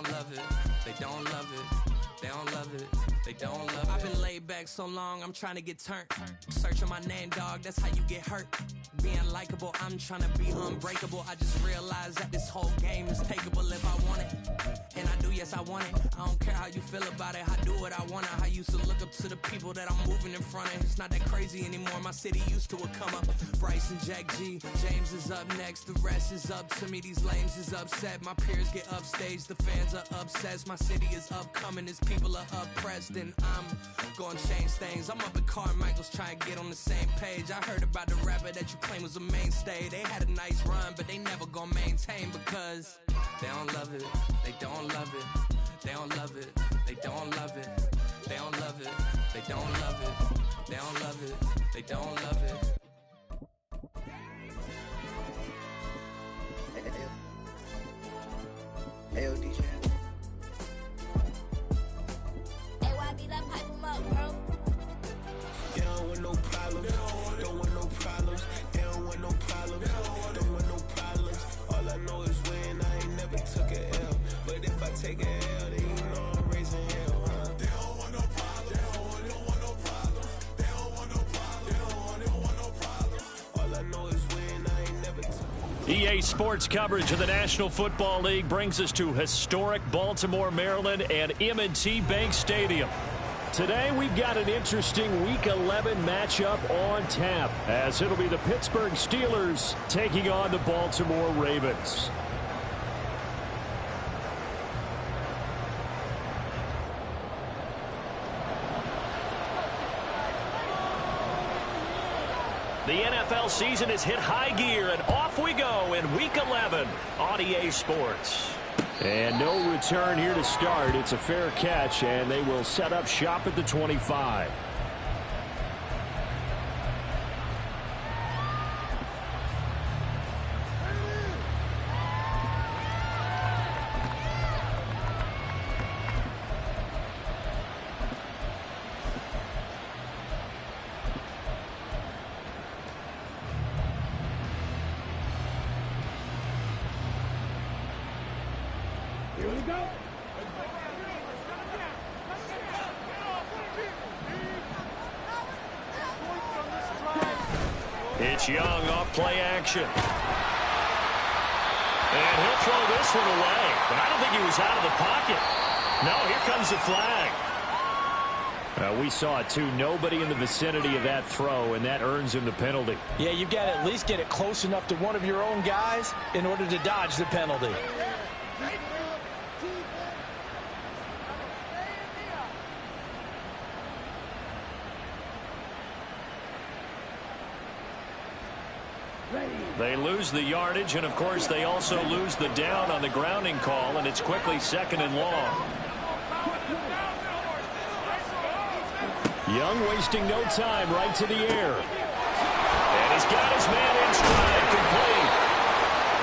don't love it. They don't love it. They don't love it. They don't love it. I've been laid back so long, I'm trying to get turned. Searching my name, dog, that's how you get hurt. Being likable, I'm trying to be unbreakable. I just realized that this whole game is takeable if I want it. And I do, yes, I want it. I don't care how you feel about it. I do what I want. I used to look up to the people that I'm moving in front of. It's not that crazy anymore. My city used to a come up. Bryce and Jack G. James is up next. The rest is up to me. These lames is upset. My peers get upstage. The fans are obsessed. My city is upcoming. These people are oppressed. And I'm gonna change things. I'm up at Carmichael's trying to get on the same page. I heard about the rapper that you claim was a mainstay. They had a nice run, but they never gonna maintain because they don't love it. They don't love it. They don't love it. They don't love it. They don't love it. They don't love it. They don't love it. They don't love it. Hey, yo, DJ. Hey, why get that pipe 'em up, bro? They don't want no problems. Don't want no problems. They don't want no problems. Don't want no problems. All I know is when I ain't never took a L. But if I take a L, then you know I'm raising hell, huh? They don't want no problems. They don't want no problems. They don't want no problems. They don't want no problems. All I know is when I ain't never took a L. EA Sports coverage of the National Football League brings us to historic Baltimore, Maryland and M&T Bank Stadium. Today we've got an interesting Week 11 matchup on tap, as it'll be the Pittsburgh Steelers taking on the Baltimore Ravens. The NFL season has hit high gear, and off we go in Week 11 on EA Sports. And no return here to start. It's a fair catch, and they will set up shop at the 25. It's Young off play action. And he'll throw this one away. But I don't think he was out of the pocket. No, here comes the flag. We saw it too. Nobody in the vicinity of that throw, and that earns him the penalty. Yeah, you've got to at least get it close enough to one of your own guys in order to dodge the penalty. They lose the yardage, and of course they also lose the down on the grounding call, and it's quickly 2nd and long. Young wasting no time, right to the air. And he's got his man in stride, complete.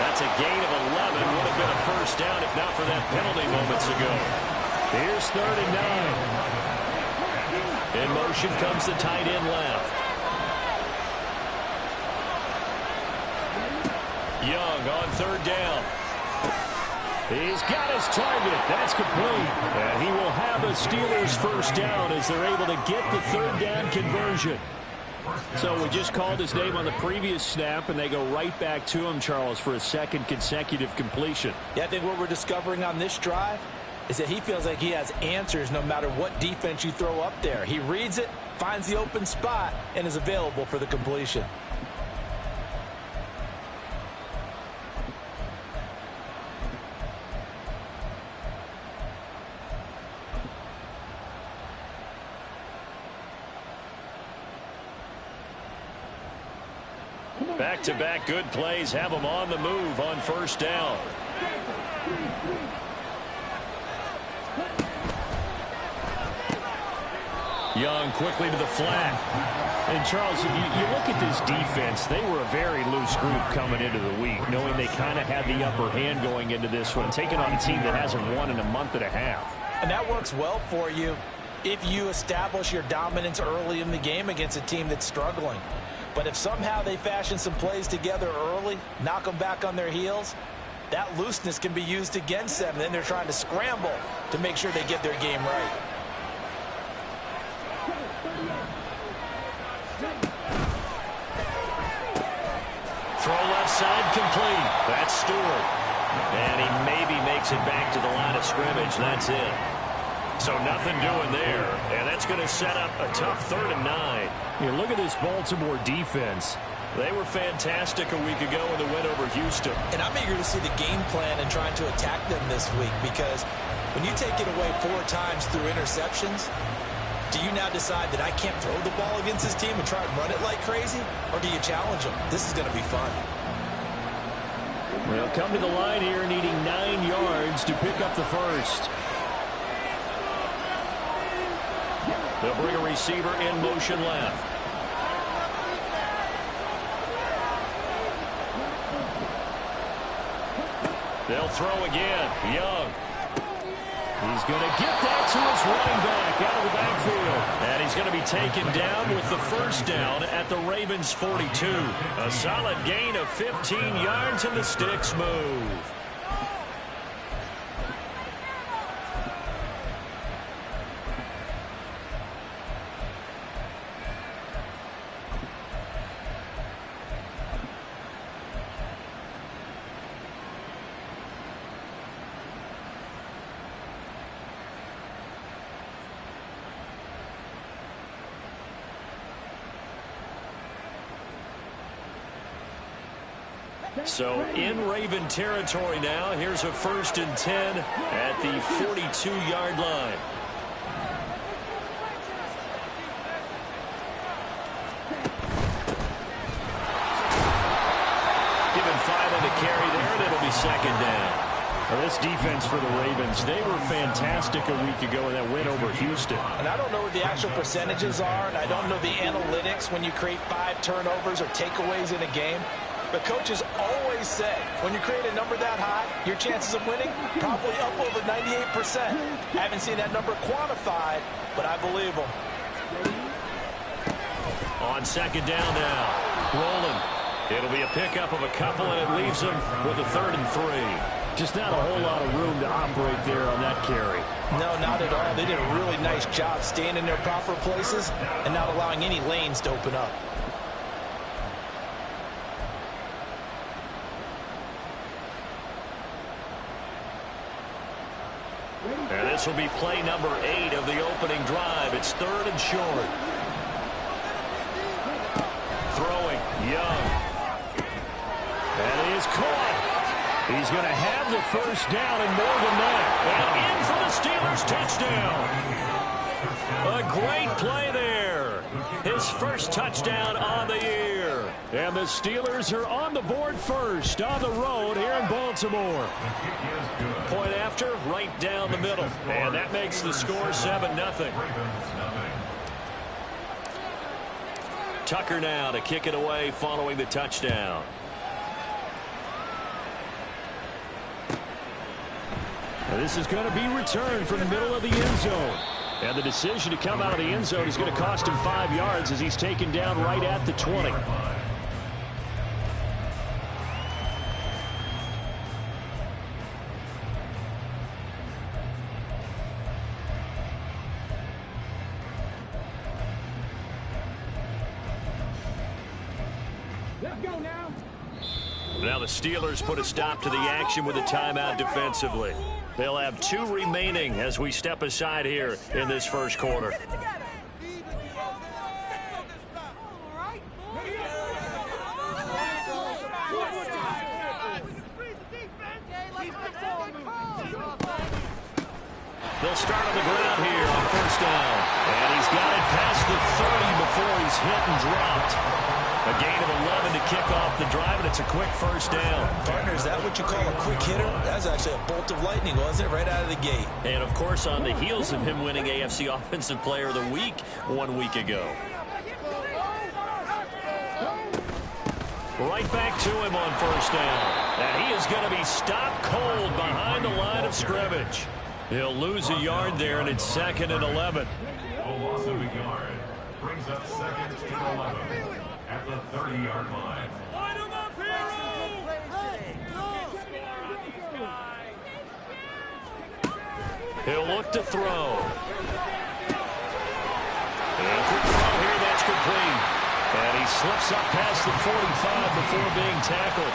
That's a gain of 11. Would have been a first down if not for that penalty moments ago. Here's 3rd and 9. In motion comes the tight end left. Young on 3rd down. He's got his target. That's complete. And he will have the Steelers' first down as they're able to get the 3rd down conversion. So we just called his name on the previous snap, and they go right back to him, Charles, for a 2nd consecutive completion. Yeah, I think what we're discovering on this drive is that he feels like he has answers no matter what defense you throw up there. He reads it, finds the open spot, and is available for the completion. Back-to-back good plays have them on the move on 1st down. Young quickly to the flat. And, Charles, you look at this defense, they were a very loose group coming into the week, knowing they kind of had the upper hand going into this one, taking on a team that hasn't won in a month and a half. And that works well for you if you establish your dominance early in the game against a team that's struggling. But if somehow they fashion some plays together early, knock them back on their heels, that looseness can be used against them. Then they're trying to scramble to make sure they get their game right. Throw left side complete. That's Stewart. And he maybe makes it back to the line of scrimmage. That's it. So nothing doing there. And that's going to set up a tough 3rd and 9. You look at this Baltimore defense. They were fantastic a week ago in the win over Houston. And I'm eager to see the game plan and trying to attack them this week, because when you take it away 4 times through interceptions, do you now decide that I can't throw the ball against this team and try and run it like crazy? Or do you challenge them? This is going to be fun. They'll come to the line here needing 9 yards to pick up the first. They'll bring a receiver in motion left. They'll throw again. Young. He's going to get that to his running back out of the backfield. And he's going to be taken down with the first down at the Ravens' 42. A solid gain of 15 yards, and the sticks move. So in Raven territory now. Here's a 1st and 10 at the 42-yard line. Given 5 on the carry there, and it'll be 2nd down. Well, this defense for the Ravens, they were fantastic a week ago in that win over Houston. And I don't know what the actual percentages are, and I don't know the analytics when you create 5 turnovers or takeaways in a game. But coaches always say, when you create a number that high, your chances of winning probably up over 98%. I haven't seen that number quantified, but I believe them. On 2nd down now. Rolling. It'll be a pickup of a couple, and it leaves them with a 3rd and 3. Just not a whole lot of room to operate there on that carry. No, not at all. They did a really nice job staying in their proper places and not allowing any lanes to open up. And this will be play number 8 of the opening drive. It's 3rd and short. Throwing, Young. And he is caught. He's going to have the first down and more than that. And in for the Steelers touchdown. A great play there. His first touchdown on the year. And the Steelers are on the board first on the road here in Baltimore. Point after, right down the middle. And that makes the score 7-0. Tucker now to kick it away following the touchdown. And this is going to be returned from the middle of the end zone. And the decision to come out of the end zone is going to cost him 5 yards as he's taken down right at the 20. Now the Steelers put a stop to the action with a timeout defensively. They'll have 2 remaining as we step aside here in this first quarter. They'll start on the ground here on first down. And he's got it past the 30 before he's hit and dropped. A gain of 11 to kick off the drive, and it's a quick first down. Partner, is that what you call a quick hitter? That was actually a bolt of lightning, wasn't it? Right out of the gate. And, of course, on the heels of him winning AFC Offensive Player of the Week 1 week ago. Right back to him on first down. And he is going to be stopped cold behind the line of scrimmage. He'll lose a yard there, and it's 2nd and 11. A loss of a yard brings up 2nd and 11 at the 30-yard line. Line him up, hero! He'll look to throw. And a quick throw here, that's complete. And he slips up past the 45 before being tackled.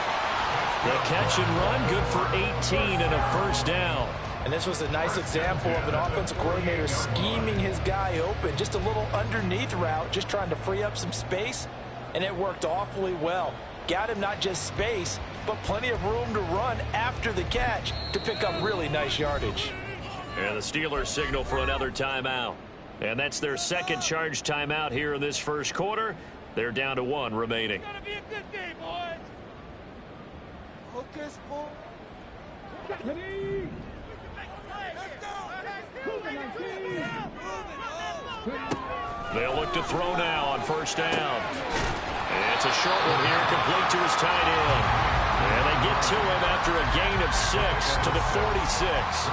The catch and run, good for 18 and a first down. And this was a nice example of an offensive coordinator scheming his guy open. Just a little underneath route, just trying to free up some space. And it worked awfully well. Got him not just space, but plenty of room to run after the catch to pick up really nice yardage. And the Steelers signal for another timeout. And that's their second charge timeout here in this first quarter. They're down to 1 remaining. It's gonna be a good day, boys. Focus, boy. They'll look to throw now on first down. It's a short one here, complete to his tight end. And they get to him after a gain of 6 to the 46.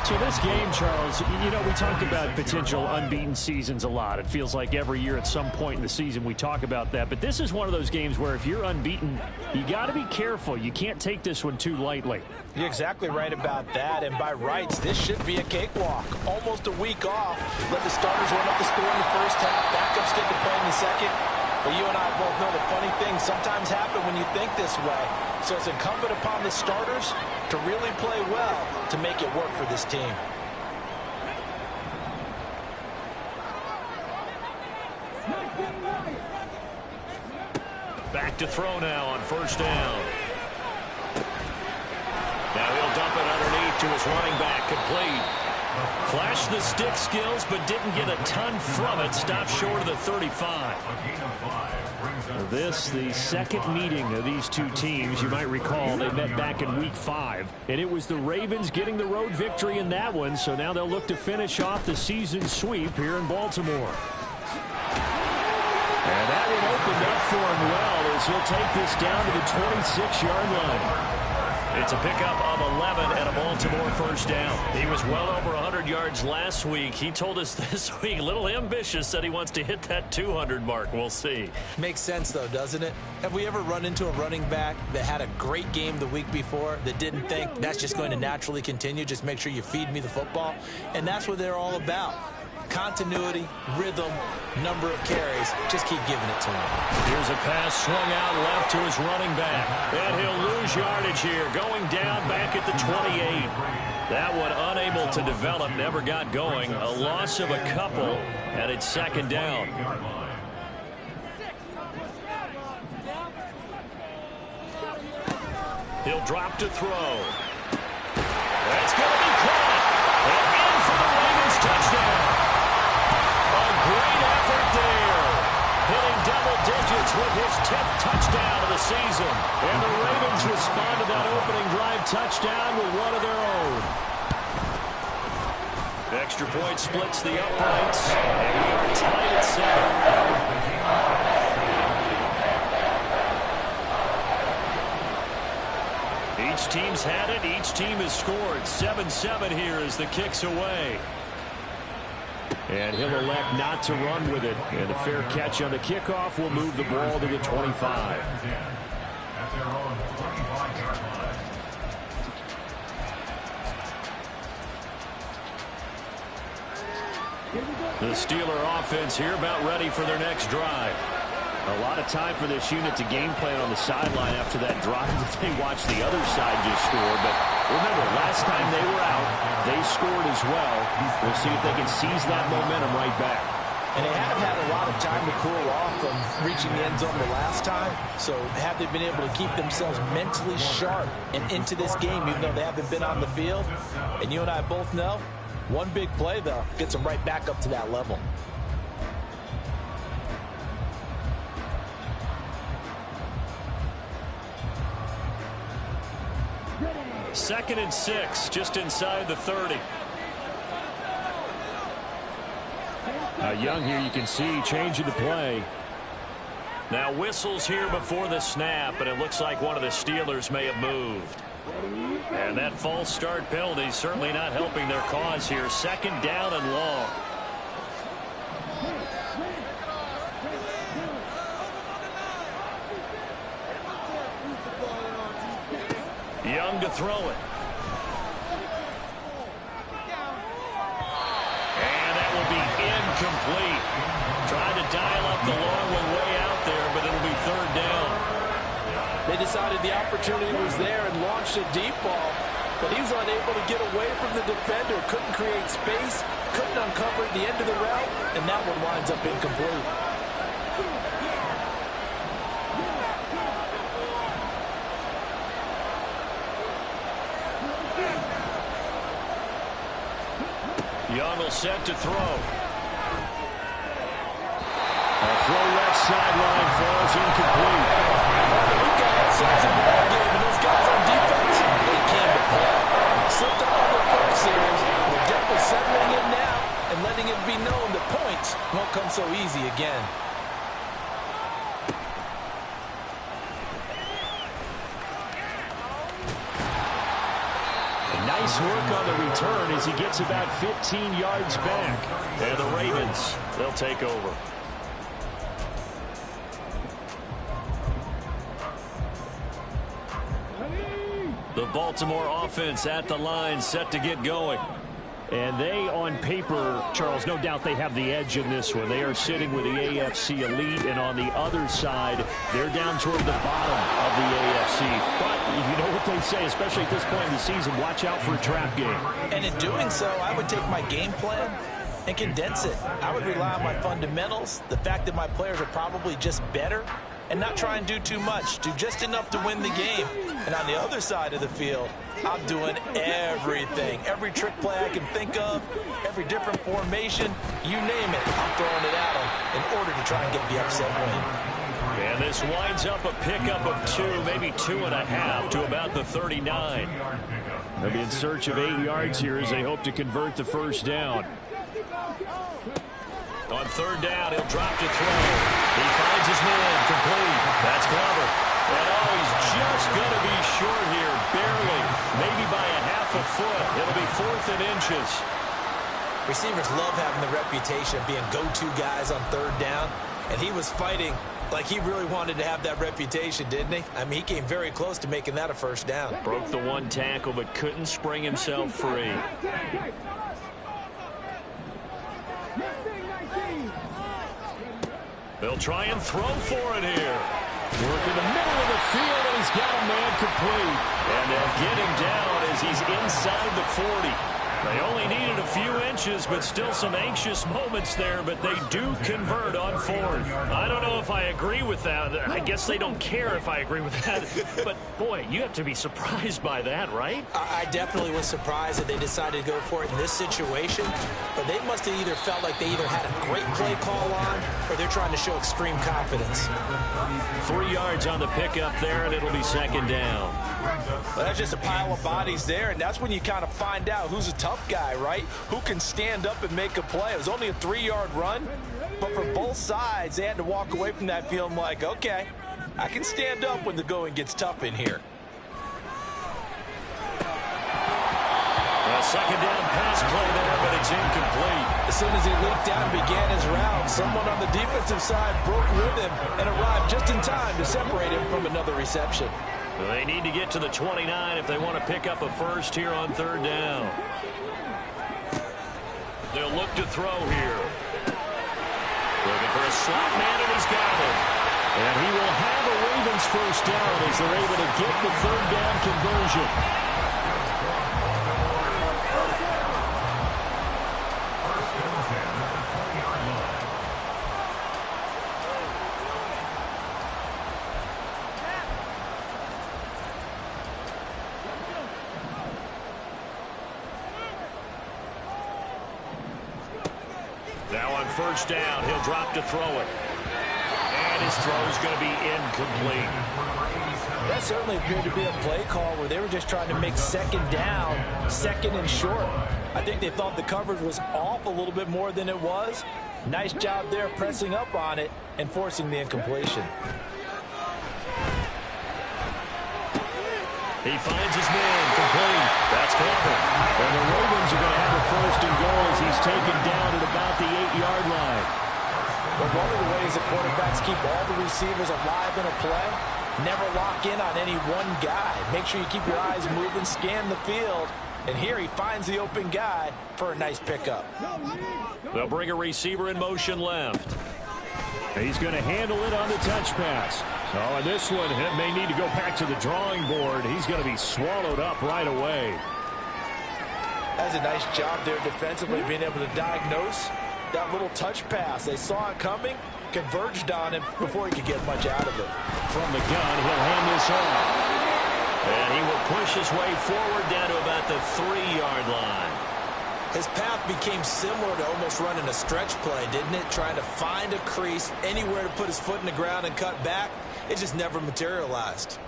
So this game, Charles, you know, we talk about potential unbeaten seasons a lot. It feels like every year at some point in the season we talk about that. But this is one of those games where if you're unbeaten, you got to be careful. You can't take this one too lightly. You're exactly right about that. And by rights, this should be a cakewalk. Almost a week off. Let the starters run up the score in the first half. Backups get to play in the second. But you and I both know the funny things sometimes happen when you think this way. So it's incumbent upon the starters to really play well to make it work for this team. Back to throw now on first down. Now he'll dump it underneath to his running back, complete. Flashed the stick skills, but didn't get a ton from it. Stopped short of the 35. This, the second meeting of these two teams. You might recall they met back in Week 5, and it was the Ravens getting the road victory in that one, so now they'll look to finish off the season sweep here in Baltimore. And that one opened up for him well as he'll take this down to the 26-yard line. It's a pickup of 11 and a Baltimore first down. He was well over 100 yards last week. He told us this week, a little ambitious, said he wants to hit that 200 mark. We'll see. Makes sense, though, doesn't it? Have we ever run into a running back that had a great game the week before that didn't think that's just going to naturally continue? Just make sure you feed me the football. And that's what they're all about. Continuity, rhythm, number of carries. Just keep giving it to him. Here's a pass swung out left to his running back. And he'll lose yardage here, going down back at the 28. That one unable to develop, never got going. A loss of a couple, and it's second down. He'll drop to throw. That's going to be caught. And in for the Ravens touchdown. Great effort there. Hitting double digits with his 10th touchdown of the season. And the Ravens respond to that opening drive touchdown with one of their own. Extra point splits the uprights. And we are tied at 7. Each team's had it. Each team has scored. 7-7 here as the kick's away. And he'll elect not to run with it. And a fair catch on the kickoff will move the ball to the 25. The Steeler offense here about ready for their next drive. A lot of time for this unit to game plan on the sideline after that drive that they watched the other side just score. But remember, last time they were out, they scored as well. We'll see if they can seize that momentum right back. And they have had a lot of time to cool off from reaching the end zone the last time. So have they been able to keep themselves mentally sharp and into this game, even though they haven't been on the field? And you and I both know, one big play, though, gets them right back up to that level. Second and 6, just inside the 30. Young here, you can see changing the play. Now whistles here before the snap, and it looks like one of the Steelers may have moved. And that false start penalty is certainly not helping their cause here. Second down and long. Young to throw it. decided the opportunity was there and launched a deep ball, but he was unable to get away from the defender, couldn't create space, couldn't uncover the end of the route, and that one winds up incomplete. Young will set to throw. A throw left sideline falls incomplete. We've got ourselves a ball game, and those guys on defense, they came to play. Slipped up on their first series. They're definitely settling in now and letting it be known that points won't come so easy again. Nice work on the return as he gets about 15 yards back. And the Ravens, they'll take over. The Baltimore offense at the line, set to get going. And they, on paper, Charles, no doubt they have the edge in this one. They are sitting with the AFC elite, and on the other side, they're down toward the bottom of the AFC. But you know what they say, especially at this point in the season, watch out for a trap game. And in doing so, I would take my game plan and condense it. I would rely on my fundamentals, the fact that my players are probably just better, and not try and do too much. Do just enough to win the game. And on the other side of the field, I'm doing everything. Every trick play I can think of, every different formation, you name it, I'm throwing it at them in order to try and get the upset win. And this winds up a pickup of 2, maybe 2.5 to about the 39. They'll be in search of 8 yards here as they hope to convert the first down. On third down, he'll drop to throw. He finds his man, complete. That's Glover. And he's just going to be short here, barely, maybe by a half a foot. It'll be 4th and inches. Receivers love having the reputation of being go-to guys on third down, and he was fighting like he really wanted to have that reputation, didn't he? I mean, he came very close to making that a first down. Broke the one tackle, but couldn't spring himself free. They'll try and throw for it here. Work in the middle of the field, and he's got a man complete. And they'll get him down as he's inside the 40. They only needed a few inches, but still some anxious moments there, but they do convert on 4th. I don't know if I agree with that. I guess they don't care if I agree with that. But, boy, you have to be surprised by that, right? I definitely was surprised that they decided to go for it in this situation, but they must have either felt like they either had a great play call on or they're trying to show extreme confidence. 3 yards on the pickup there, and it'll be second down. Well, that's just a pile of bodies there, and that's when you kind of find out who's a tough guy, right? Who can stand up and make a play. It was only a 3-yard run, but for both sides, they had to walk away from that feeling like, okay, I can stand up when the going gets tough in here. A second down pass play there, but it's incomplete. As soon as he leaped down and began his route, someone on the defensive side broke with him and arrived just in time to separate him from another reception. They need to get to the 29 if they want to pick up a first here on third down. They'll look to throw here. Looking for a slot man, and he's got it. And he will have a Ravens first down as they're able to get the third down conversion. Now on first down, he'll drop to throw it. And his throw is going to be incomplete. That certainly appeared to be a play call where they were just trying to make second down, second and short. I think they thought the coverage was off a little bit more than it was. Nice job there pressing up on it and forcing the incompletion. He finds his man, complete. That's Glover. And the Ravens are going to have a first and goal as he's taken down at about the 8-yard line. But one of the ways that quarterbacks keep all the receivers alive in a play, never lock in on any one guy. Make sure you keep your eyes moving, scan the field. And here he finds the open guy for a nice pickup. They'll bring a receiver in motion left. He's going to handle it on the touch pass. Oh, and this one may need to go back to the drawing board. He's going to be swallowed up right away. That's a nice job there defensively, being able to diagnose that little touch pass. They saw it coming, converged on him before he could get much out of it. From the gun, he'll hand this off. And he will push his way forward down to about the 3-yard line. His path became similar to almost running a stretch play, didn't it? Trying to find a crease, anywhere to put his foot in the ground and cut back. It just never materialized.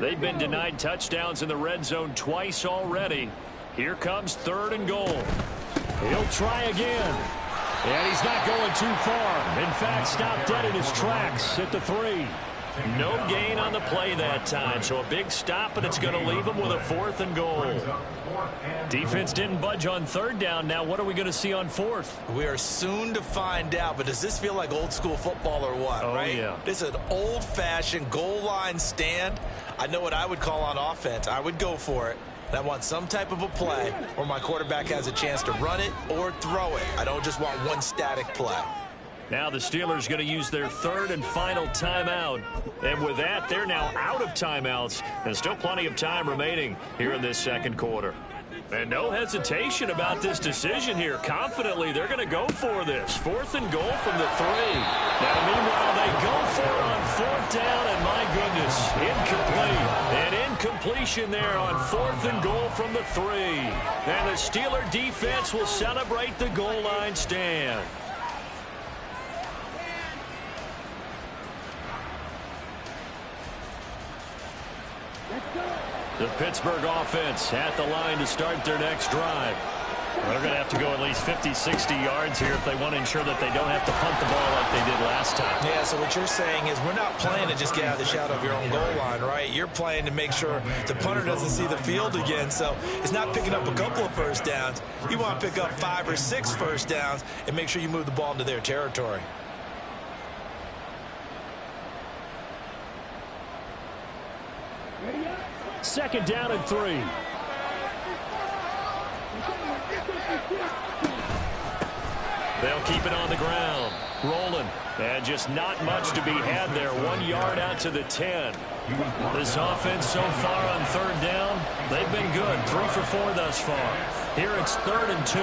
They've been denied touchdowns in the red zone twice already. Here comes 3rd and goal. He'll try again. And he's not going too far. In fact, stopped dead in his tracks at the 3. No gain on the play that time, so a big stop, and it's going to leave him with a 4th and goal. Defense didn't budge on 3rd down. Now what are we going to see on 4th? We are soon to find out, but does this feel like old school football or what, right? Yeah. This is an old-fashioned goal line stand. I know what I would call on offense. I would go for it. And I want some type of a play where my quarterback has a chance to run it or throw it. I don't just want one static play. Now the Steelers going to use their 3rd and final timeout. And with that, they're now out of timeouts. And still plenty of time remaining here in this 2nd quarter. And no hesitation about this decision here. Confidently, they're going to go for this. 4th and goal from the 3. Now, meanwhile, they go for it on 4th down, and my goodness, incomplete. An incompletion there on 4th and goal from the 3. And the Steeler defense will celebrate the goal line stand. The Pittsburgh offense at the line to start their next drive. They're going to have to go at least 50, 60 yards here if they want to ensure that they don't have to punt the ball like they did last time. Yeah, so what you're saying is we're not playing to just get out of the shadow of your own goal line, right? You're playing to make sure the punter doesn't see the field again. So it's not picking up a couple of first downs. You want to pick up 5 or 6 first downs and make sure you move the ball into their territory. Second down and 3. They'll keep it on the ground. Rolling. And just not much to be had there. 1 yard out to the 10. This offense so far on 3rd down, they've been good. 3 for 4 thus far. Here it's 3rd and 2.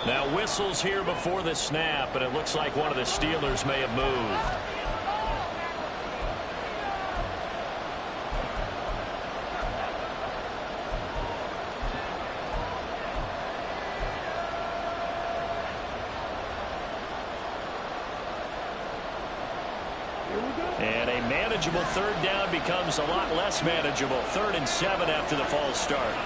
Now whistles here before the snap, and it looks like one of the Steelers may have moved. And a manageable 3rd down becomes a lot less manageable. 3rd and 7 after the false start.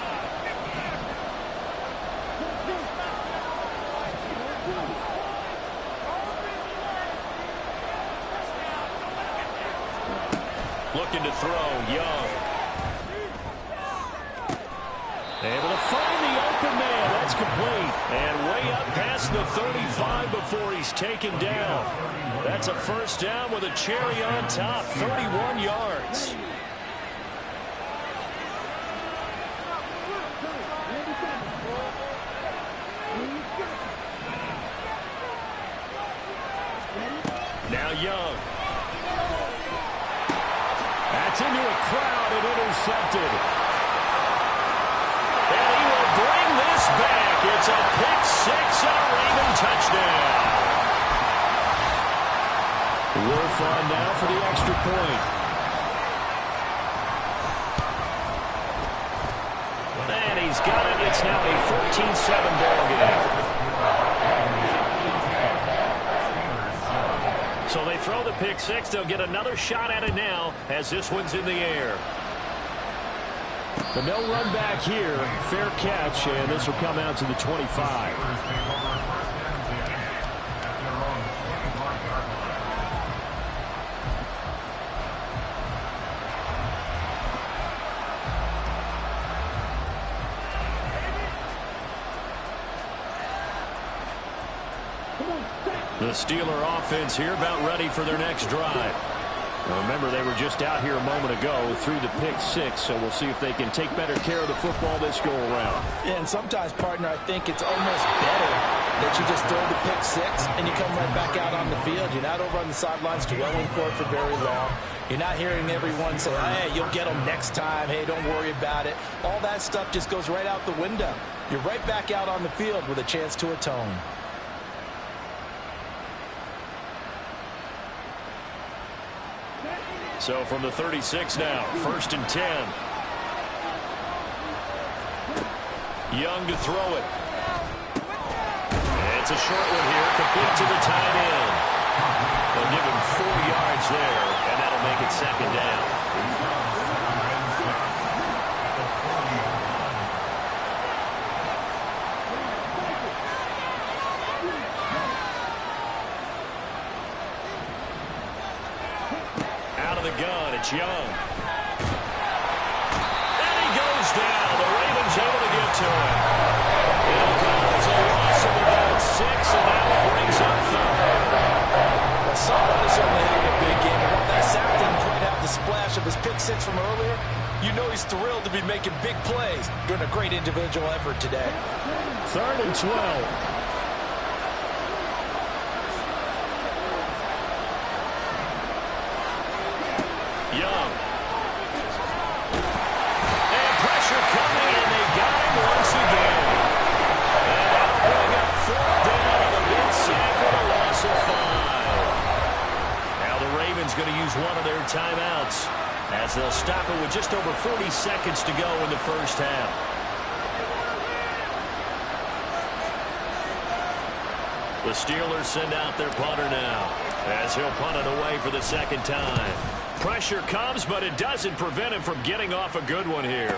Looking to throw, Young. Able to find the open man. That's complete. And way up past the 35 before he's taken down. That's a first down with a cherry on top. 31 yards. Now Young. That's into a crowd and intercepted. And he will bring this back. It's a pick 6 and a Raven touchdown. Wolf on now for the extra point. And he's got it. It's now a 14-7 ball game. So they throw the pick 6. They'll get another shot at it now as this one's in the air. But no run back here. Fair catch, and this will come out to the 25. The Steeler offense here about ready for their next drive. Now remember, they were just out here a moment ago through the pick six, so we'll see if they can take better care of the football this go-around. Yeah, and sometimes, partner, I think it's almost better that you just throw the pick six and you come right back out on the field. You're not over on the sidelines dwelling for it for very long. You're not hearing everyone say, hey, you'll get them next time. Hey, don't worry about it. All that stuff just goes right out the window. You're right back out on the field with a chance to atone. So from the 36 now, 1st and 10. Young to throw it. It's a short one here, complete to the tight end. They'll give him 4 yards there, and that'll make it 2nd down. Out of the gun, it's Young. And he goes down. The Ravens able to get to him. It'll come as a loss of about 6, and that brings up 3rd. Well, someone is certainly hitting a big game. And while that sack didn't quite have the splash of his pick six from earlier, you know he's thrilled to be making big plays during a great individual effort today. 3rd and 12. Young. And pressure coming, and they got him once again. And that'll bring up 4th down on a mid-sack with a loss of 5. Now the Ravens going to use one of their timeouts as they'll stop it with just over 40 seconds to go in the first half. The Steelers send out their punter now as he'll punt it away for the 2nd time. Pressure comes, but it doesn't prevent him from getting off a good one here.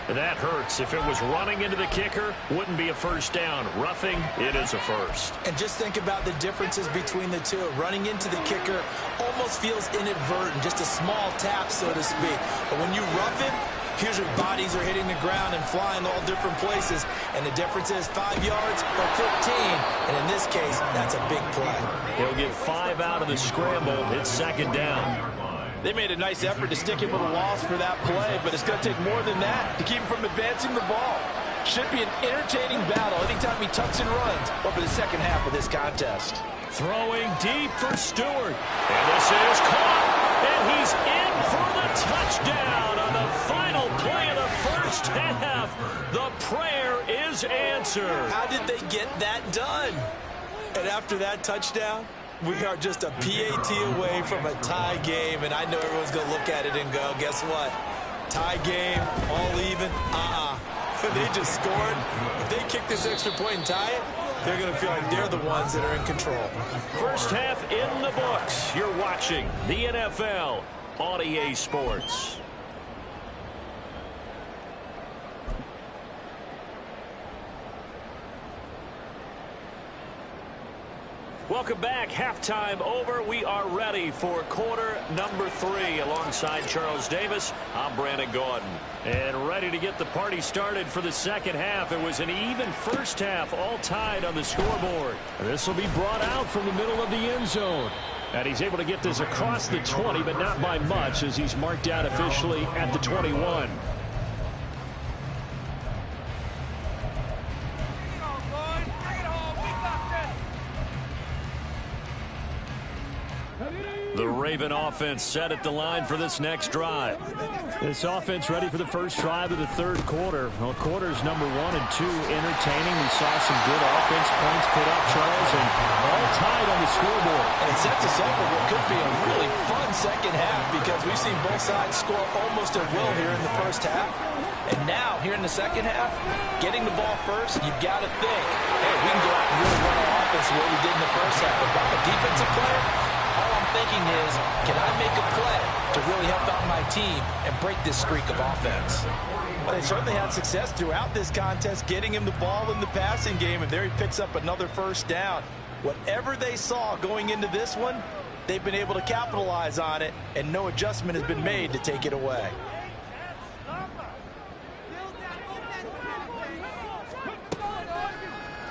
That hurts. If it was running into the kicker, wouldn't be a first down. Roughing, it is a first. And just think about the differences between the two. Running into the kicker almost feels inadvertent, just a small tap, so to speak. But when you rough him, here's your bodies are hitting the ground and flying all different places. And the difference is 5 yards or 15. And in this case, that's a big play. He'll get 5 out of the scramble. It's 2nd down. They made a nice effort to stick him with a loss for that play, but it's going to take more than that to keep him from advancing the ball. Should be an entertaining battle anytime he tucks and runs over the second half of this contest. Throwing deep for Stewart. And this is caught. And he's in for the touchdown on the final play of the first half. The prayer is answered. How did they get that done? And after that touchdown, we are just a PAT away from a tie game, and I know everyone's going to look at it and go, guess what? Tie game, all even, They just scored. If they kick this extra point and tie it, they're going to feel like they're the ones that are in control. First half in the books. You're watching the NFL on EA Sports. Welcome back. Halftime over. We are ready for quarter number 3. Alongside Charles Davis, I'm Brandon Gordon. And ready to get the party started for the second half. It was an even first half, all tied on the scoreboard. This will be brought out from the middle of the end zone. And he's able to get this across the 20, but not by much, as he's marked out officially at the 21. The Raven offense set at the line for this next drive. This offense ready for the first drive of the third quarter. Well, quarters number 1 and 2 entertaining. We saw some good offense points put up, Charles, and all tied on the scoreboard. And it sets us up for what could be a really fun second half, because we've seen both sides score almost at will here in the first half. And now, here in the second half, getting the ball first, you've got to think, hey, we can go out and really run our offense the way we did in the first half. But I'm a defensive player. All I'm thinking is, can I make a play to really help out my team and break this streak of offense? Well, they certainly had success throughout this contest, getting him the ball in the passing game, and there he picks up another first down. Whatever they saw going into this one, they've been able to capitalize on it, and no adjustment has been made to take it away.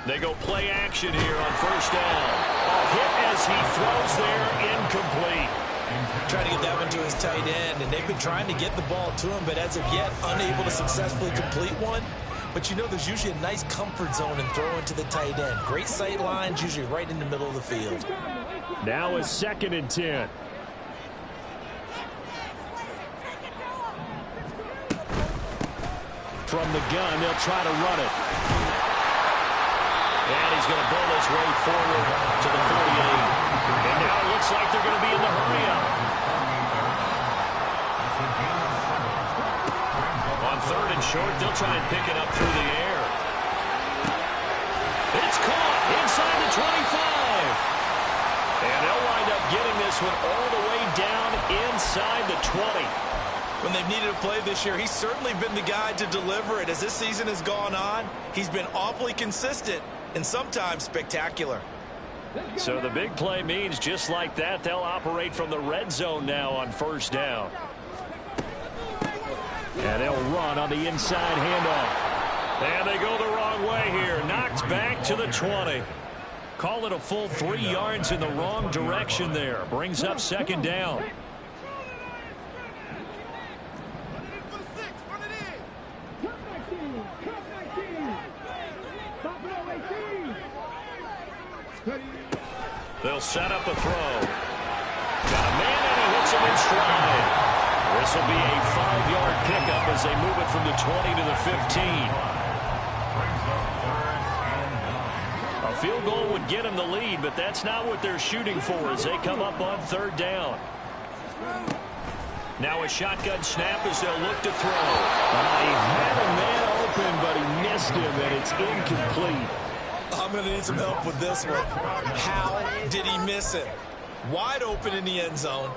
They go play action here on first down. A hit as he throws there, incomplete. Trying to get that one to his tight end, and they've been trying to get the ball to him, but as of yet, unable to successfully complete one. But you know there's usually a nice comfort zone in throwing to the tight end. Great sight lines, usually right in the middle of the field. Now is 2nd and 10. From the gun, they'll try to run it. And he's going to bull his way forward to the 48. And now it looks like they're going to be in the hurry-up. On 3rd and short, they'll try and pick it up through the air. It's caught inside the 25. And they'll wind up getting this one all the way down inside the 20. When they've needed a play this year, he's certainly been the guy to deliver it. As this season has gone on, he's been awfully consistent and sometimes spectacular. So the big play means just like that, they'll operate from the red zone now on first down. And they'll run on the inside handoff. And they go the wrong way here. Knocked back to the 20. Call it a full 3 yards in the wrong direction there. Brings up 2nd down. They'll set up a throw. Got a man and he hits him in stride. This will be a 5-yard pickup as they move it from the 20 to the 15. A field goal would get them the lead, but that's not what they're shooting for as they come up on 3rd down. Now a shotgun snap as they'll look to throw. He had a man open, but he missed him, and it's incomplete. I'm going to need some help with this one. How did he miss it? Wide open in the end zone.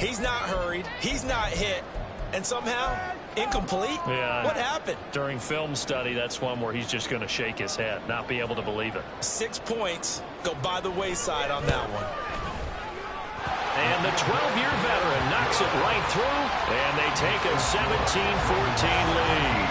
He's not hurried. He's not hit. And somehow, incomplete? Yeah. What happened? During film study, that's one where he's just going to shake his head, not be able to believe it. 6 points go by the wayside on that one. And the 12-year veteran knocks it right through, and they take a 17-14 lead.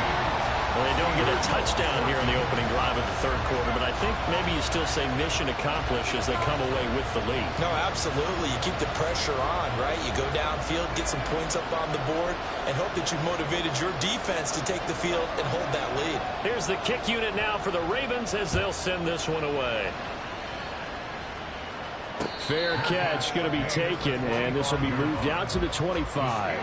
Well, they don't get a touchdown here in the opening drive of the 3rd quarter, but I think maybe you still say mission accomplished as they come away with the lead. No, absolutely. You keep the pressure on, right? You go downfield, get some points up on the board, and hope that you've motivated your defense to take the field and hold that lead. Here's the kick unit now for the Ravens as they'll send this one away. Fair catch going to be taken, and this will be moved out to the 25.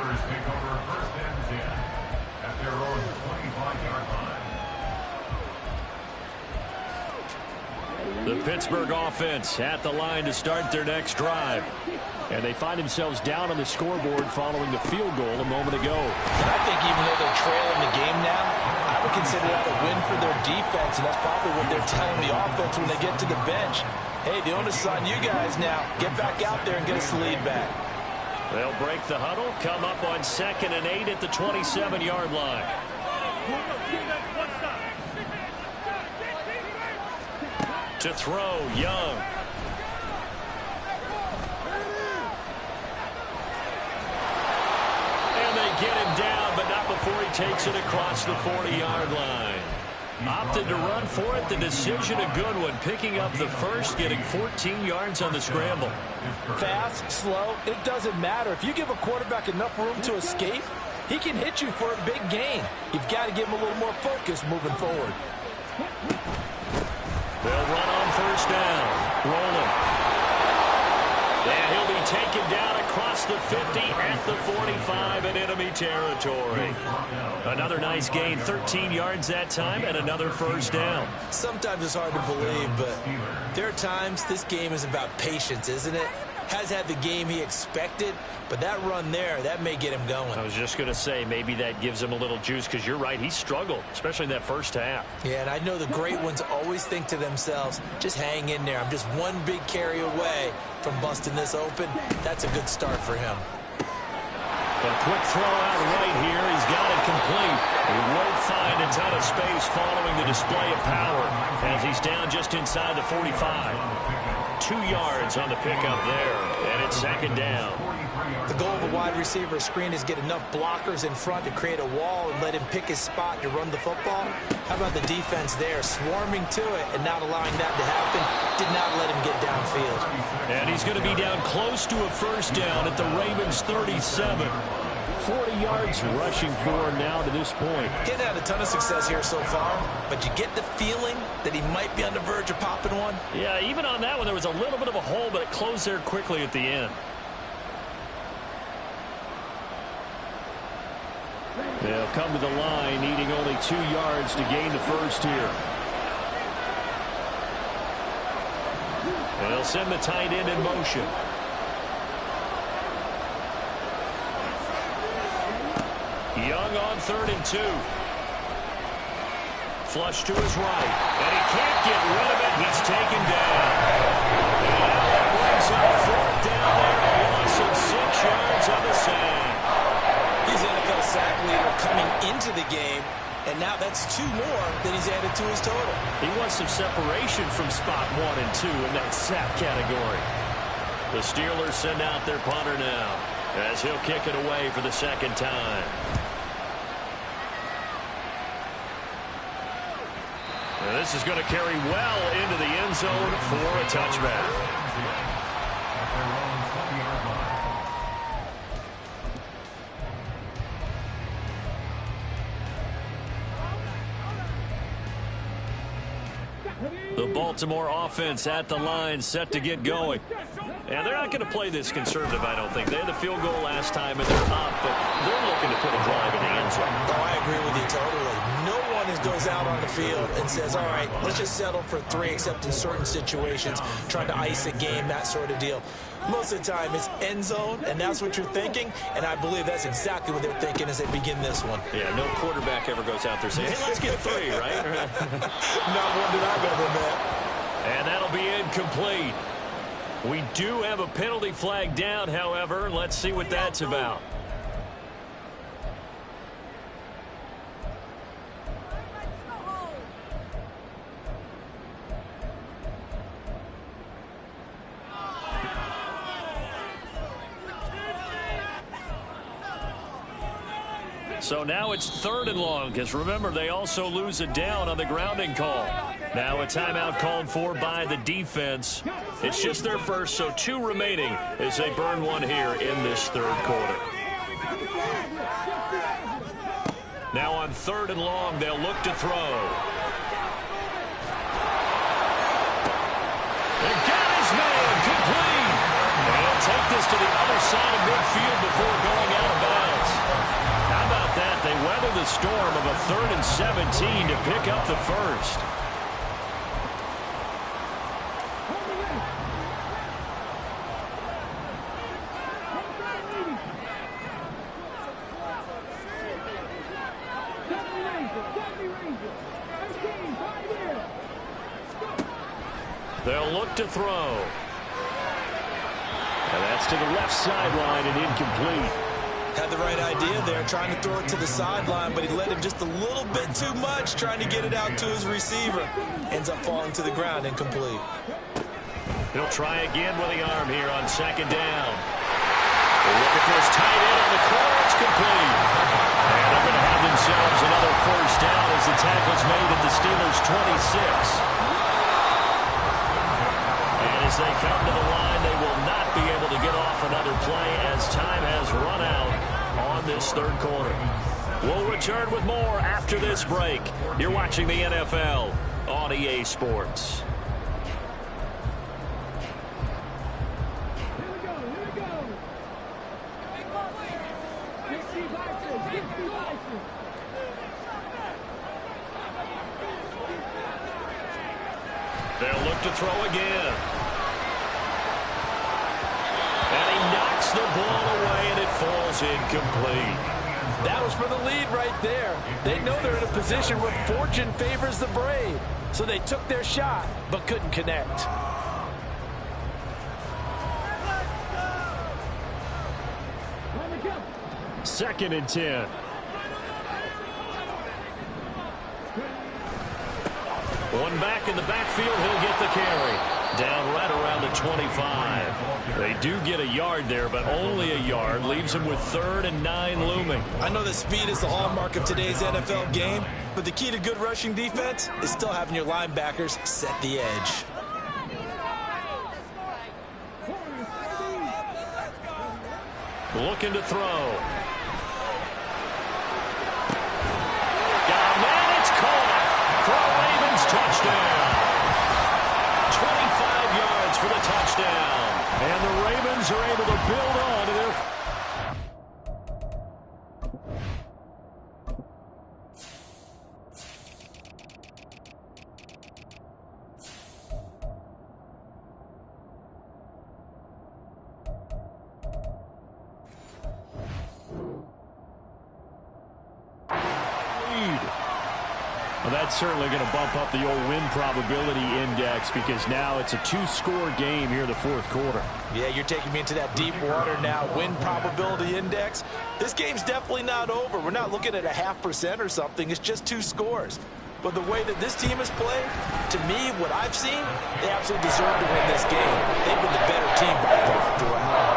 The Pittsburgh offense at the line to start their next drive. And they find themselves down on the scoreboard following the field goal a moment ago. And I think even though they're trailing the game now, I would consider that a win for their defense, and that's probably what they're telling the offense when they get to the bench. Hey, the onus is on you guys now. Get back out there and get us the lead back. They'll break the huddle, come up on 2nd and 8 at the 27-yard line. To throw, Young. And they get him down, but not before he takes it across the 40-yard line. Opted to run for it. The decision a good one. Picking up the first, getting 14 yards on the scramble. Fast, slow, it doesn't matter. If you give a quarterback enough room to escape, he can hit you for a big gain. You've got to give him a little more focus moving forward. They'll run on first down. Rolling. And he'll be taken down across the 50 at the 45 in enemy territory. Another nice gain, 13 yards that time, and another first down. Sometimes it's hard to believe, but there are times this game is about patience, isn't it? Has had the game he expected, but that run there, that may get him going. I was just going to say, maybe that gives him a little juice, because you're right, he struggled, especially in that first half. Yeah, and I know the great ones always think to themselves, just hang in there. I'm just one big carry away from busting this open. That's a good start for him. A quick throw out right here. He's got it complete. He won't find a ton of space following the display of power as he's down just inside the 45. 2 yards on the pickup there, and it's 2nd second down. The goal of a wide receiver screen is get enough blockers in front to create a wall and let him pick his spot to run the football. How about the defense there, swarming to it and not allowing that to happen? Did not let him get downfield. And he's going to be down close to a first down at the Ravens' 37. 40 yards rushing for him now to this point. He hasn't had a ton of success here so far, but you get the feeling that he might be on the verge of popping one. Yeah, even on that one, there was a little bit of a hole, but it closed there quickly at the end. They'll come to the line, needing only 2 yards to gain the first here. They'll send the tight end in motion. Young on 3rd and 2. Flush to his right. And he can't get rid of it. He's taken down. And that brings up 4th down there. A loss of 6 yards on the sack. He's the NFL sack leader coming into the game. And now that's 2 more that he's added to his total. He wants some separation from spot 1 and 2 in that sack category. The Steelers send out their punter now, as he'll kick it away for the 2nd time. And this is going to carry well into the end zone for a touchback. The Baltimore offense at the line, set to get going. And they're not going to play this conservative, I don't think. They had the field goal last time, and they're up, but they're looking to put a drive in the end zone. Oh, I agree with you totally. No one goes out on the field and says, all right, let's just settle for 3, except in certain situations, trying to ice a game, that sort of deal. Most of the time, it's end zone, and that's what you're thinking, and I believe that's exactly what they're thinking as they begin this one. Yeah, no quarterback ever goes out there saying, hey, let's get 3, right? Not one that I've ever met. And that'll be incomplete. We do have a penalty flag down, however. Let's see what that's about. So now it's 3rd and long, because remember, they also lose it down on the grounding call. Now a timeout called for by the defense. It's just their first, so 2 remaining as they burn 1 here in this 3rd quarter. Now on 3rd and long, they'll look to throw. They got his man, complete. And he'll take this to the other side of midfield before going out of bounds. How about that? They weather the storm of a 3rd and 17 to pick up the first. They'll look to throw. And that's to the left sideline and incomplete. Had the right idea there, trying to throw it to the sideline, but he led him just a little bit too much, trying to get it out to his receiver. Ends up falling to the ground, incomplete. He'll try again with the arm here on 2nd down. Look at this tight end on the corner. It's complete. And they're going to have themselves another first down as the tackle's made at the Steelers' 26. And as they come to the line, they will not be able to get off another play as time has run out on this 3rd quarter. We'll return with more after this break. You're watching the NFL on EA Sports. They'll look to throw again. And he knocks the ball away, and it falls incomplete. That was for the lead right there. They know they're in a position where fortune favors the brave. So they took their shot, but couldn't connect. Second and 10. One back in the backfield. He'll get the carry. Down right around the 25. They do get a yard there, but only a yard. Leaves them with 3rd and 9 looming. I know that speed is the hallmark of today's NFL game, but the key to good rushing defense is still having your linebackers set the edge. Looking to throw. Got a man, it's caught for a Ravens touchdown. 25 yards for the touchdown. And the Ravens are able to build on to their... Well, that's certainly going to bump up the old win probability index because now it's a 2-score game here in the 4th quarter. Yeah, you're taking me into that deep water now. Win probability index. This game's definitely not over. We're not looking at a 0.5% or something. It's just 2 scores. But the way that this team has played, to me, what I've seen, they absolutely deserve to win this game. They've been the better team by far throughout.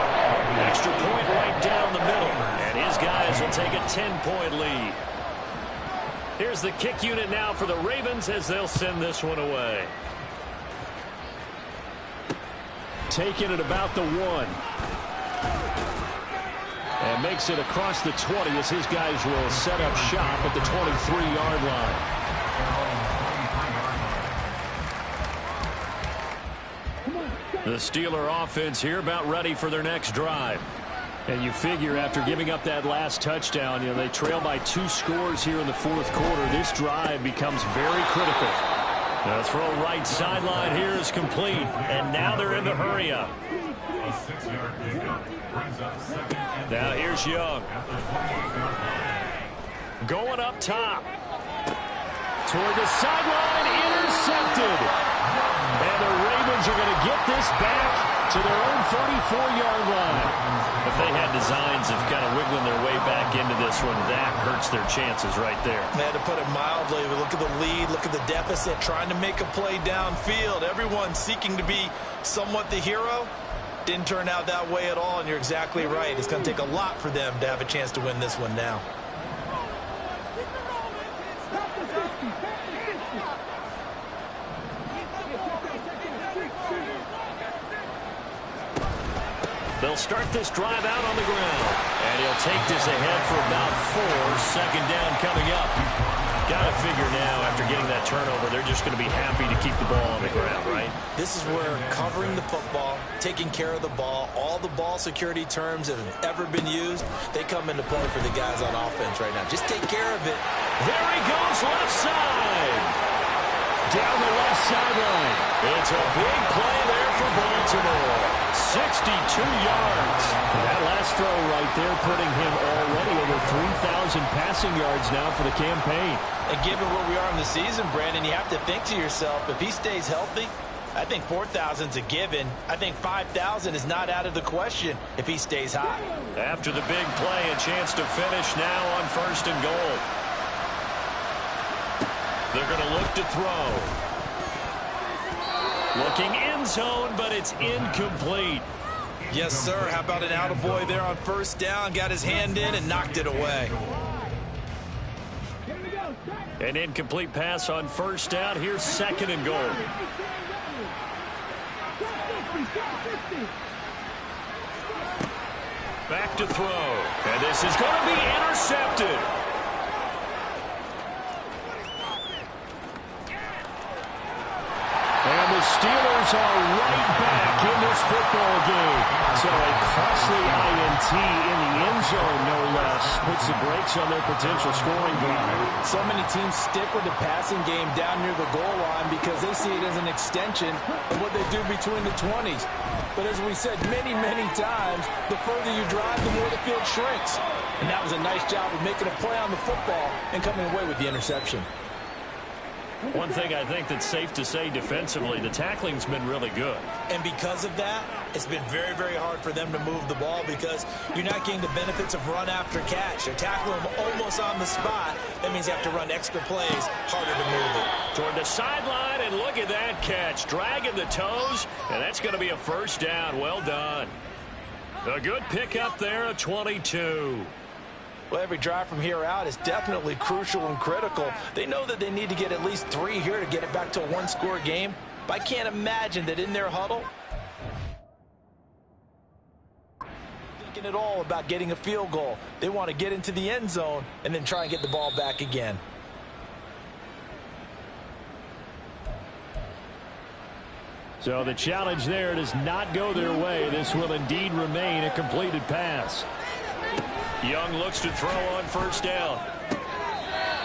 Extra point right down the middle. And his guys will take a 10-point lead. Here's the kick unit now for the Ravens as they'll send this one away. Taking it about the 1. And makes it across the 20 as his guys will set up shop at the 23-yard line. The Steeler offense here about ready for their next drive. And you figure after giving up that last touchdown, they trail by 2 scores here in the 4th quarter. This drive becomes very critical. The throw right sideline here is complete. And now they're in the hurry up. Now here's Young. Going up top. Toward the sideline, intercepted. And the Ravens are going to get this back to their own 44-yard line. If they had designs of kind of wiggling their way back into this one, that hurts their chances right there. Man, to put it mildly, look at the lead, look at the deficit, trying to make a play downfield. Everyone seeking to be somewhat the hero. Didn't turn out that way at all, and you're exactly right. It's going to take a lot for them to have a chance to win this one now. They'll start this drive out on the ground. And he'll take this ahead for about 4. 2nd down coming up. Got to figure now, after getting that turnover, they're just going to be happy to keep the ball on the ground, right? This is where covering the football, taking care of the ball, all the ball security terms that have ever been used, they come into play for the guys on offense right now. Just take care of it. There he goes, left side. Down the left sideline. It's a big play there for Baltimore. 62 yards. And that last throw right there putting him already over 3,000 passing yards now for the campaign. And given where we are in the season, Brandon, you have to think to yourself, if he stays healthy, I think 4,000's a given. I think 5,000 is not out of the question if he stays hot. After the big play, a chance to finish now on 1st and goal. They're going to look to throw. Looking end zone, but it's incomplete. Yes, sir. How about an attaboy there on 1st down? Got his hand in and knocked it away. An incomplete pass on 1st down. Here's 2nd and goal. Back to throw. And this is going to be intercepted. And the Steelers are right back in this football game. So a costly INT in the end zone, no less, puts the brakes on their potential scoring drive. So many teams stick with the passing game down near the goal line because they see it as an extension of what they do between the 20s. But as we said many, many times, the further you drive, the more the field shrinks. And that was a nice job of making a play on the football and coming away with the interception. One thing I think that's safe to say defensively, the tackling's been really good. And because of that, it's been very, very hard for them to move the ball because you're not getting the benefits of run after catch. They're tackling them almost on the spot. That means you have to run extra plays, harder to move it. Toward the sideline, and And look at that catch. Dragging the toes, and that's going to be a first down. Well done. A good pickup there, a 22. Well, every drive from here out is definitely crucial and critical. They know that they need to get at least 3 here to get it back to a one-score game. But I can't imagine that in their huddle, thinking at all about getting a field goal. They want to get into the end zone and then try and get the ball back again. So the challenge there does not go their way. This will indeed remain a completed pass. Young looks to throw on first down.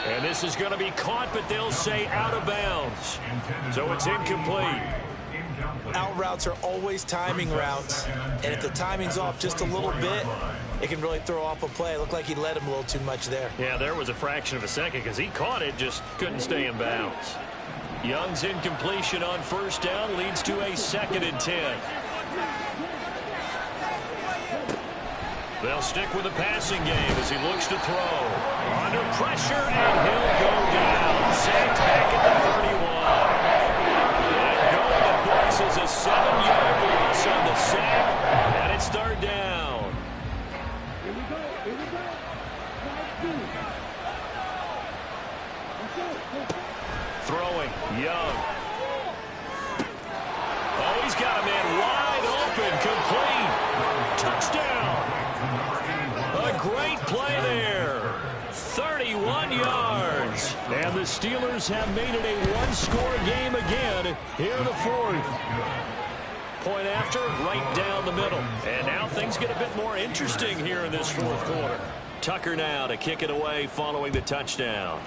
And this is going to be caught, but they'll say out of bounds. So it's incomplete. Out routes are always timing routes. And if the timing's off just a little bit, it can really throw off a play. It looked like he led him a little too much there. Yeah, there was a fraction of a second because he caught it, just couldn't stay in bounds. Young's incompletion on first down leads to a 2nd and 10. They'll stick with the passing game as he looks to throw. Under pressure, and he'll go down. Sacked back at the 31. And going to books is a 7-yard loss on the sack, and it's 3rd down. Throwing, Young. Oh, he's got a man wide open, complete. Touchdown. A great play there. 31 yards. And the Steelers have made it a one-score game again here in the 4th. Point after, right down the middle. And now things get a bit more interesting here in this 4th quarter. Tucker now to kick it away following the touchdown.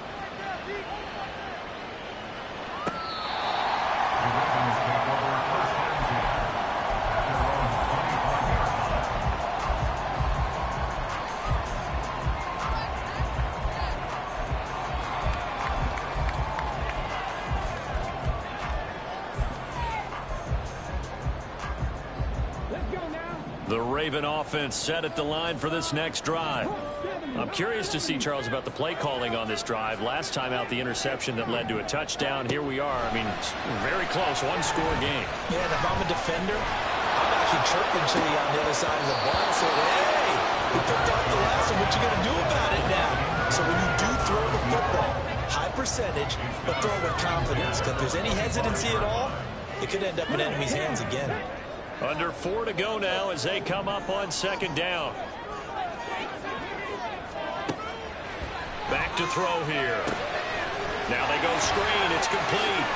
The Raven offense set at the line for this next drive. I'm curious to see, Charles, about the play calling on this drive. Last time out, the interception that led to a touchdown. Here we are. I mean, very close, one-score game. Yeah, and if I'm a defender, I'm actually chirping Chili on the other side of the ball and saying, hey, you picked off the last one. What you going to do about it now? So when you do throw the football, high percentage, but throw it with confidence. Because if there's any hesitancy at all, it could end up in enemy's hands again. Under 4 to go now as they come up on 2nd down. Back to throw here. Now they go screen. It's complete.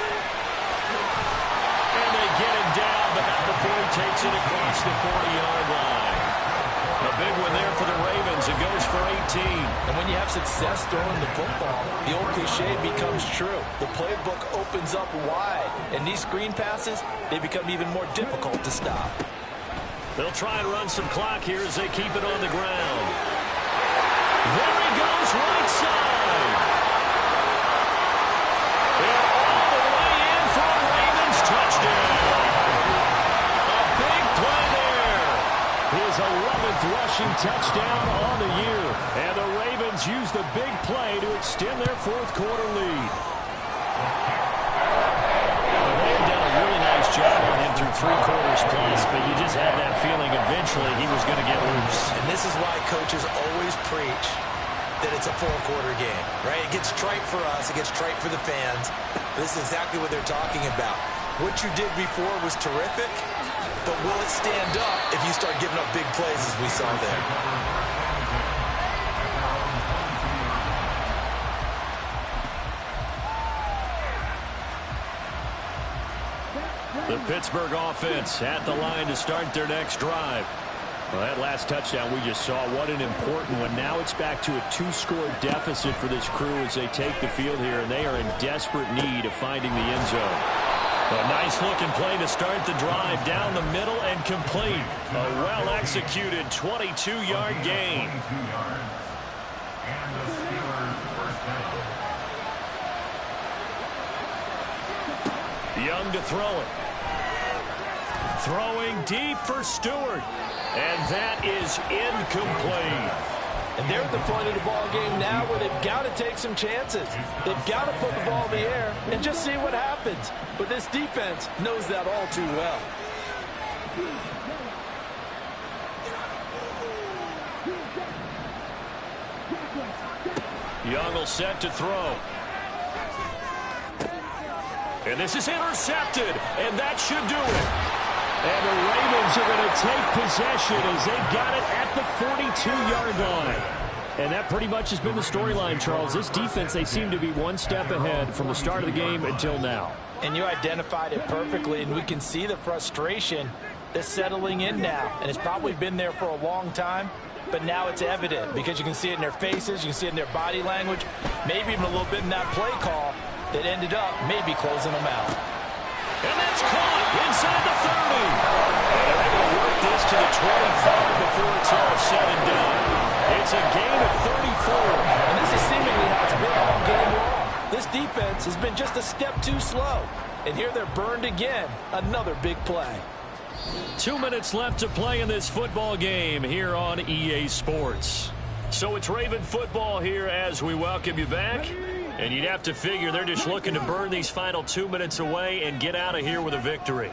And they get him down, but not before he takes it across the 40-yard line. A big one there for the Ravens. It goes for 18. And when you have success throwing the football, the old cliche becomes true. The playbook opens up wide. And these screen passes, they become even more difficult to stop. They'll try and run some clock here as they keep it on the ground. There he goes, right side. And all the way in for a Ravens touchdown. A big play there. His 11th rushing touchdown on the year. And the Ravens use the big play to extend their 4th quarter lead. They've done a really nice job on him through 3 quarters plus, but you just had that feeling eventually he was going to get loose. And this is why coaches always preach that it's a 4-quarter game, right? It gets trite for us. It gets trite for the fans. This is exactly what they're talking about. What you did before was terrific, but will it stand up if you start giving up big plays as we saw there? The Pittsburgh offense at the line to start their next drive. Well, that last touchdown we just saw, what an important one. Now it's back to a 2-score deficit for this crew as they take the field here, and they are in desperate need of finding the end zone. A nice-looking play to start the drive down the middle and complete. A well-executed 22-yard gain. Young to throw it. Throwing deep for Stewart. And that is incomplete. And they're at the point of the ball game now where they've got to take some chances. They've got to put the ball in the air and just see what happens. But this defense knows that all too well. Young will set to throw. And this is intercepted, and that should do it. And the Ravens are going to take possession as they've got it at the 42-yard line. And that pretty much has been the storyline, Charles. This defense, they seem to be one step ahead from the start of the game until now. And you identified it perfectly, and we can see the frustration that's settling in now. And it's probably been there for a long time, but now it's evident because you can see it in their faces, you can see it in their body language, maybe even a little bit in that play call that ended up maybe closing them out. And that's caught inside the 30. And they're able to work this to the 25 before it's all said and done. It's a gain of 34. And this is seemingly how it's been all game long. This defense has been just a step too slow. And here they're burned again. Another big play. 2 minutes left to play in this football game here on EA Sports. So it's Raven football here as we welcome you back. And you'd have to figure they're just looking to burn these final 2 minutes away and get out of here with a victory.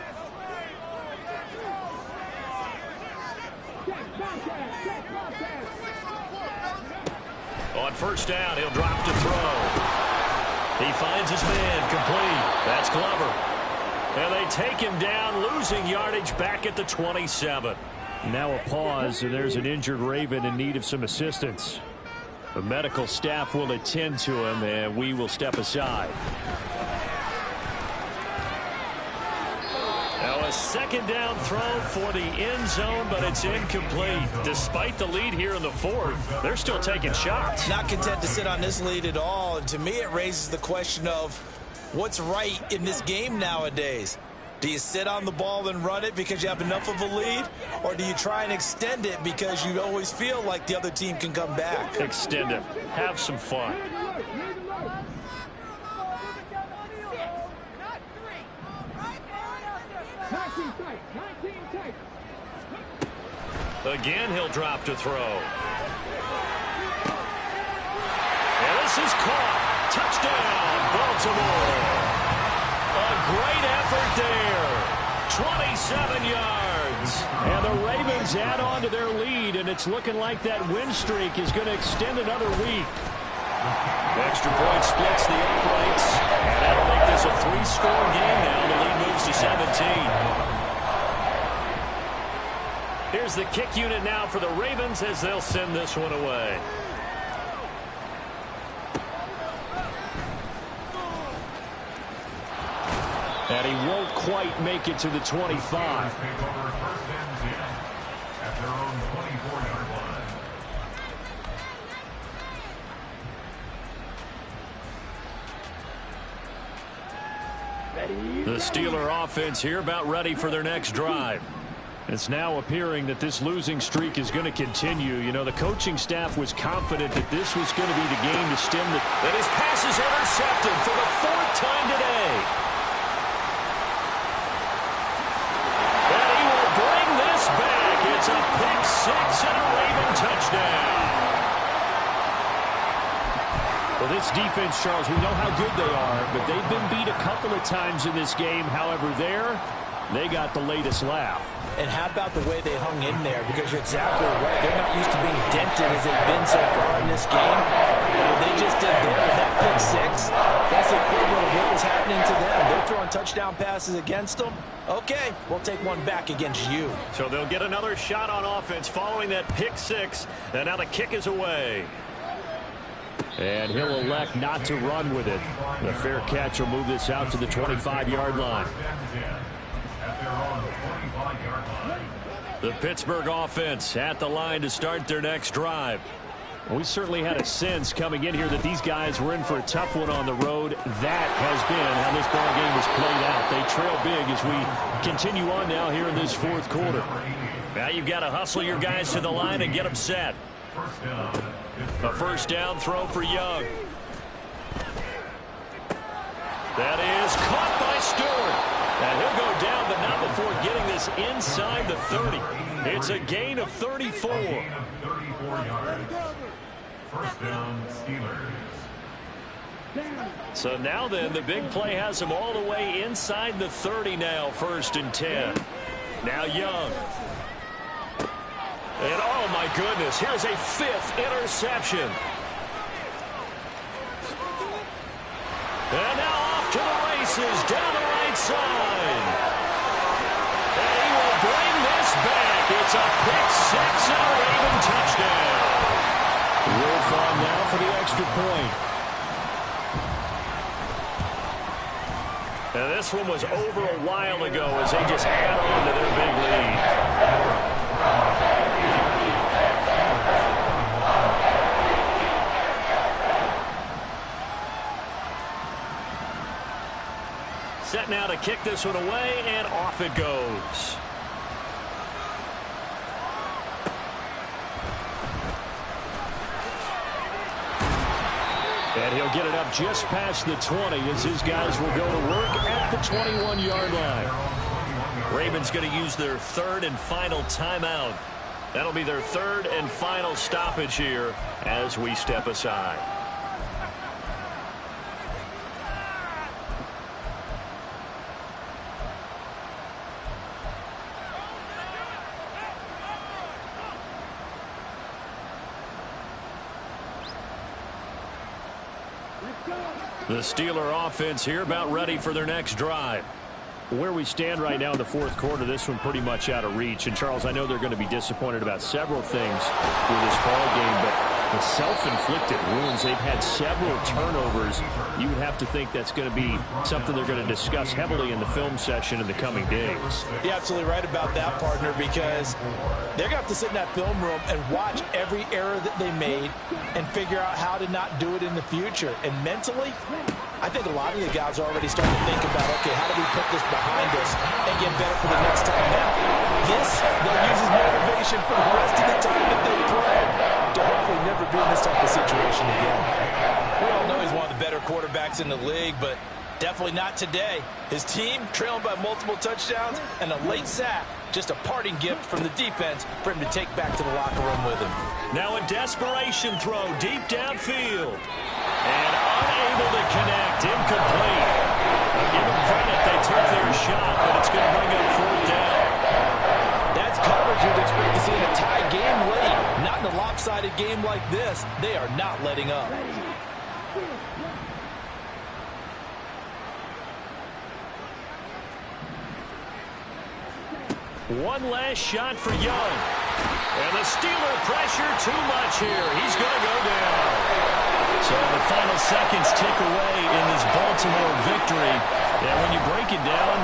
On first down, he'll drop to throw. He finds his man complete. That's Glover. And they take him down, losing yardage back at the 27. Now a pause, and there's an injured Raven in need of some assistance. The medical staff will attend to him, and we will step aside. Now a second down throw for the end zone, but it's incomplete. Despite the lead here in the fourth, they're still taking shots. Not content to sit on this lead at all. And to me, it raises the question of what's right in this game nowadays. Do you sit on the ball and run it because you have enough of a lead? Or do you try and extend it because you always feel like the other team can come back? Extend it. Have some fun. Again, he'll drop to throw. And this is caught. Touchdown, Baltimore. A great effort there. 27 yards. And the Ravens add on to their lead, and it's looking like that win streak is going to extend another week. Extra point splits the uprights, and that'll make this a 3-score game now. The lead moves to 17. Here's the kick unit now for the Ravens as they'll send this one away. And he won't quite make it to the 25. The Steeler offense here about ready for their next drive. It's now appearing that this losing streak is going to continue. You know, the coaching staff was confident that this was going to be the game to stem the... And his pass is intercepted for the 4th time today. And he will bring this back. It's a pick six and a Raven touchdown. Well, this defense, Charles, we know how good they are, but they've been beat a couple of times in this game. However, they got the latest laugh. And how about the way they hung in there? Because you're exactly right. They're not used to being dented as they've been so far in this game. And what they just did there with that pick six, that's the equivalent of what was happening to them. They're throwing touchdown passes against them. Okay, we'll take one back against you. So they'll get another shot on offense following that pick six. And now the kick is away. And he'll elect not to run with it. The fair catch will move this out to the 25-yard line. The Pittsburgh offense at the line to start their next drive. We certainly had a sense coming in here that these guys were in for a tough one on the road. That has been how this ball game was played out. They trail big as we continue on now here in this fourth quarter. Now you've got to hustle your guys to the line and get them set. A first down throw for Young. That is caught by Stewart. And he'll go down, but not before getting this inside the 30. It's a gain of 34. Gain of 34 yards. First down, Steelers. So now then, the big play has him all the way inside the 30 now, 1st and 10. Now Young. And oh my goodness, here's a 5th interception. And now off to the races, down the right side. And he will bring this back. It's a pick-6 and a Raven touchdown. Wolf on now for the extra point. And this one was over a while ago as they just add on to their big lead. Set now to kick this one away, and off it goes. And he'll get it up just past the 20 as his guys will go to work at the 21-yard line. Ravens going to use their 3rd and final timeout. That'll be their 3rd and final stoppage here as we step aside. The Steeler offense here about ready for their next drive. Where we stand right now in the 4th quarter, this one pretty much out of reach. And, Charles, I know they're going to be disappointed about several things with this ball game, but the self-inflicted wounds, they've had several turnovers. You would have to think that's going to be something they're going to discuss heavily in the film session in the coming days. You're absolutely right about that, partner, because they're going to have to sit in that film room and watch every error that they made and figure out how to not do it in the future. And mentally, I think a lot of the guys are already starting to think about, okay, how do we put this behind us and get better for the next time now? This, they'll use as motivation for the rest of the time that they play to hopefully never be in this type of situation again. We all know he's one of the better quarterbacks in the league, but definitely not today. His team trailing by multiple touchdowns and a late sack. Just a parting gift from the defense for him to take back to the locker room with him. Now a desperation throw deep downfield. And unable to connect, incomplete. I'll give them credit, they took their shot, but it's going to bring up 4th down. That's coverage you'd expect to see in a tie game late. Not in a lopsided game like this. They are not letting up. One last shot for Young. And the Steeler pressure too much here. He's going to go down. So the final seconds tick away in this Baltimore victory. Yeah, when you break it down,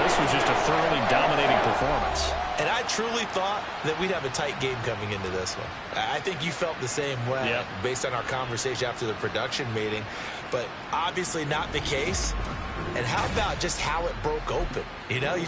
this was just a thoroughly dominating performance. And I truly thought that we'd have a tight game coming into this one. I think you felt the same way based on our conversation after the production meeting. But obviously not the case. And how about just how it broke open? You know, you